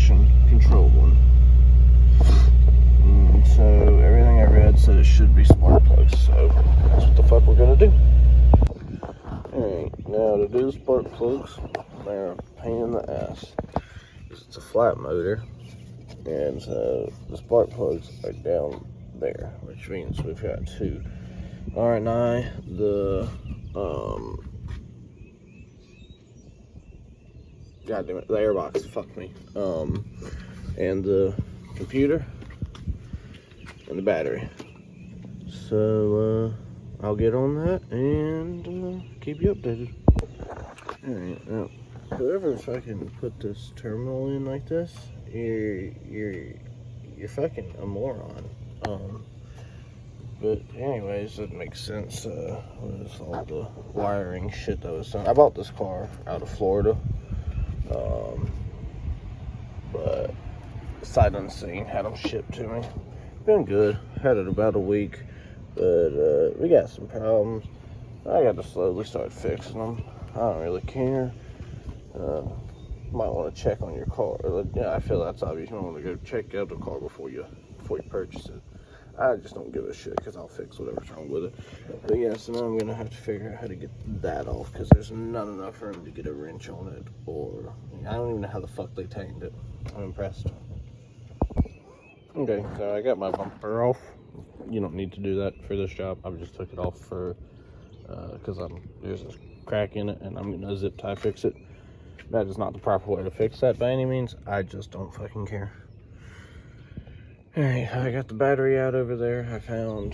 traction control one. So everything I read said it should be spark plugs, so that's what the fuck we're gonna do. Alright, now to do the spark plugs, they're a pain in the ass. It's a flat motor, and so the spark plugs are down there, which means we've got two R&I, the God damn it, the airbox, fuck me, and the computer and the battery. So I'll get on that and keep you updated. Alright, now whoever fucking put this terminal in like this, you're fucking a moron. But anyways, it makes sense with all the wiring shit that was done. I bought this car out of Florida, but sight unseen, had them shipped to me. Been good, had it about a week, but we got some problems. I got to slowly start fixing them. I don't really care. Might want to check on your car. Yeah, I feel that's obvious. You might want to go check out the car before you purchase it. I just don't give a shit because I'll fix whatever's wrong with it. But yeah, so now I'm gonna have to figure out how to get that off because there's not enough room to get a wrench on it, or I don't even know how the fuck they tightened it. I'm impressed. Okay, so I got my bumper off. You don't need to do that for this job. I just took it off for because there's a crack in it and I'm gonna zip tie fix it. That is not the proper way to fix that by any means. I just don't fucking care. Alright, I got the battery out over there. I found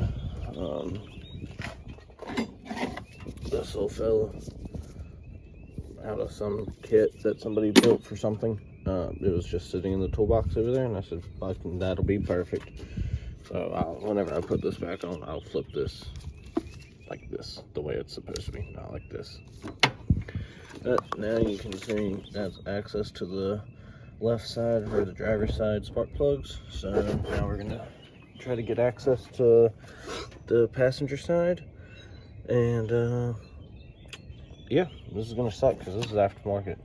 this little fella out of some kit that somebody built for something. It was just sitting in the toolbox over there, and I said, fucking, that'll be perfect. So whenever I put this back on, I'll flip this like this, the way it's supposed to be, not like this. But now you can see that's access to the left side, or the driver's side spark plugs. So now we're gonna try to get access to the passenger side. And yeah, this is gonna suck because this is aftermarket.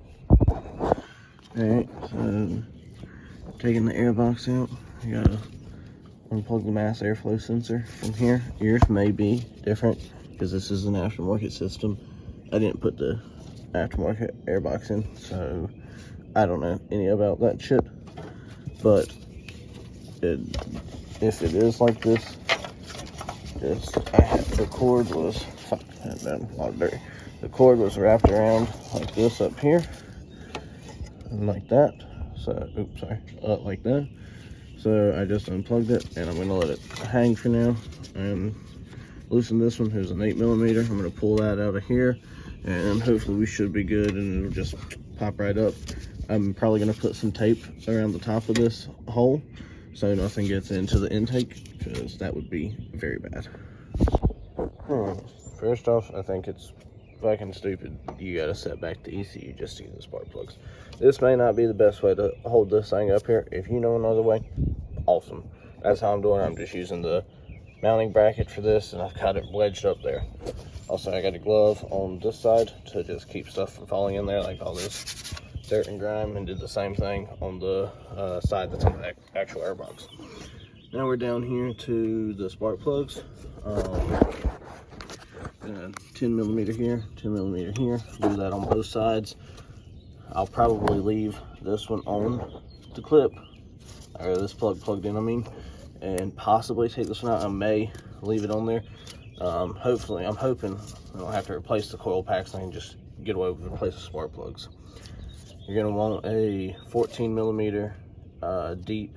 Alright, so taking the airbox out, you gotta unplug the mass airflow sensor from here. Yours may be different because this is an aftermarket system. I didn't put the aftermarket airbox in, so I don't know any about that shit. But if it is like this, the cord was the cord was wrapped around like this up here, and like that. So, oops, sorry, like that. So I just unplugged it, and I'm gonna let it hang for now, and loosen this one. Here's an 8mm. I'm gonna pull that out of here, and hopefully we should be good, and it'll just pop right up. I'm probably gonna put some tape around the top of this hole so nothing gets into the intake, because that would be very bad. First off, I think it's fucking stupid you gotta set back the ECU just to use the spark plugs. This may not be the best way to hold this thing up here. If you know another way, awesome. That's how I'm doing it. I'm just using the mounting bracket for this, and I've got it wedged up there. Also, I got a glove on this side to just keep stuff from falling in there, like all this dirt and grime, and did the same thing on the side that's on the actual airbox. Now we're down here to the spark plugs. 10mm here, 10mm here. Do that on both sides. I'll probably leave this one on the clip, or this plug plugged in, I mean, and possibly take this one out. I may leave it on there. Hopefully, I'm hoping I don't have to replace the coil packs. I can just get away with replace the spark plugs. You're gonna want a 14mm deep,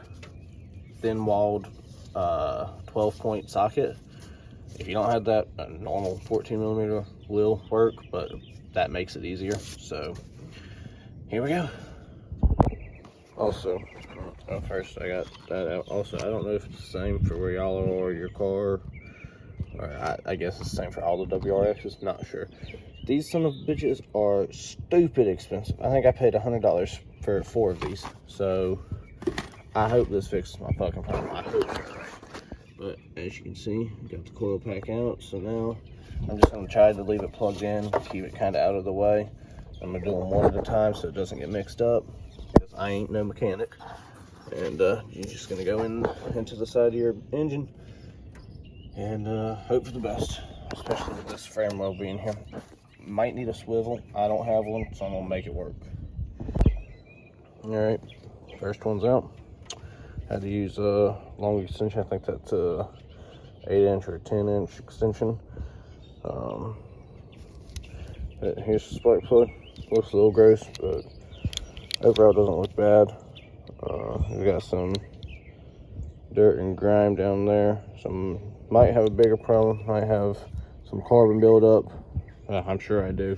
thin-walled 12-point socket. If you don't have that, a normal 14mm will work, but that makes it easier. So here we go. Also, first I got that out. Also, I don't know if it's the same for where y'all are or your car, or I guess it's the same for all the WRXs, not sure. These son of bitches are stupid expensive. I think I paid $100 for 4 of these. So I hope this fixes my fucking problem. I hope. But as you can see, got the coil pack out. So now I'm just gonna try to leave it plugged in, keep it kind of out of the way. I'm gonna do them one at a time so it doesn't get mixed up, because I ain't no mechanic. And you're just gonna go into the side of your engine and hope for the best, especially with this frame rail being here. Might need a swivel. I don't have one, so I'm gonna make it work. All right, first one's out. Had to use a long extension. I think that's a 8-inch or a 10-inch extension. Here's the spark plug. Looks a little gross, but overall doesn't look bad. We got some dirt and grime down there. Some might have a bigger problem. Might have some carbon buildup. I'm sure I do.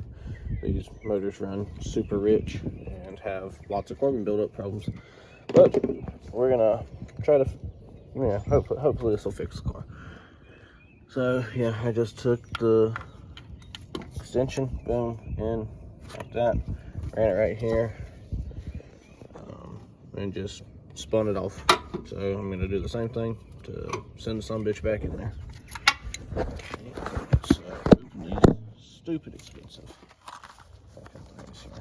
These motors run super rich and have lots of carbon buildup problems. But we're gonna try to, yeah, hopefully this will fix the car. So yeah, I just took the extension, boom, in like that, ran it right here, and just spun it off. So I'm gonna do the same thing to send the sumbitch back in there. So these stupid expensive fucking things here.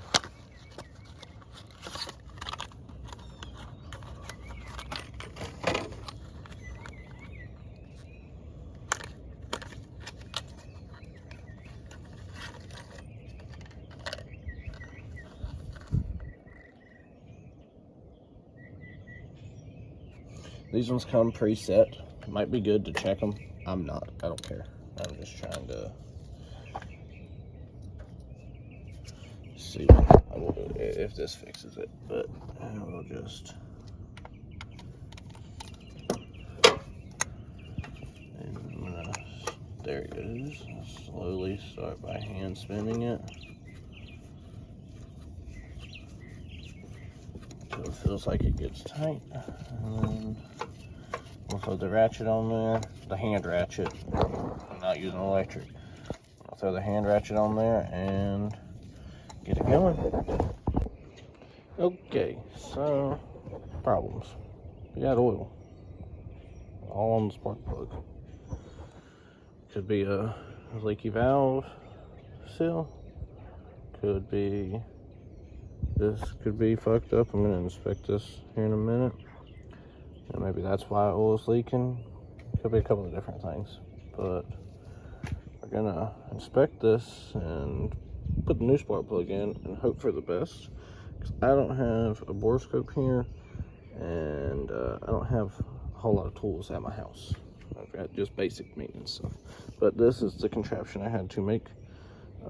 These ones come preset. Might be good to check them. I'm not. I don't care. I'm just trying to see what I will do if this fixes it. But I will just. There it goes. I'll slowly start by hand spinning it. So it feels like it gets tight. And then we'll throw the ratchet on there, the hand ratchet. I'm not using electric. I'll throw the hand ratchet on there and get it going. Okay, so problems. We got oil all on the spark plug. Could be a leaky valve seal. Could be, this could be fucked up. I'm gonna inspect this here in a minute. And maybe that's why oil is leaking. Could be a couple of different things. But we're gonna inspect this and put the new spark plug in and hope for the best. Because I don't have a borescope here, and I don't have a whole lot of tools at my house. I've got just basic maintenance stuff. But this is the contraption I had to make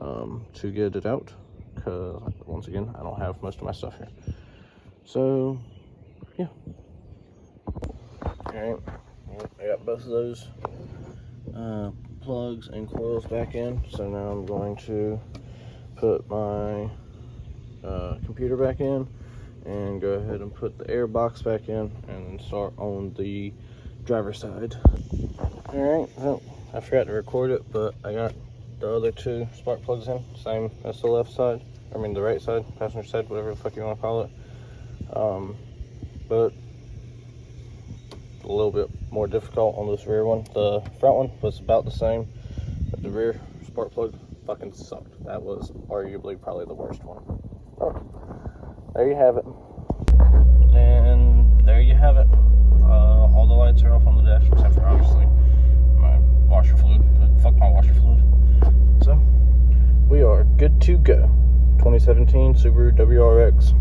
to get it out. Because, once again, I don't have most of my stuff here. So, yeah. Alright, I got both of those plugs and coils back in. So now I'm going to put my computer back in and go ahead and put the air box back in and then start on the driver's side. Alright, well, I forgot to record it, but I got the other two spark plugs in, same as the left side, I mean the right side, passenger side, whatever the fuck you want to call it. But a little bit more difficult on this rear one. The front one was about the same, but the rear spark plug fucking sucked. That was arguably probably the worst one. Oh, there you have it. And there you have it. All the lights are off on the dash, except for obviously my washer fluid, but fuck my washer fluid. So, we are good to go. 2017 Subaru WRX.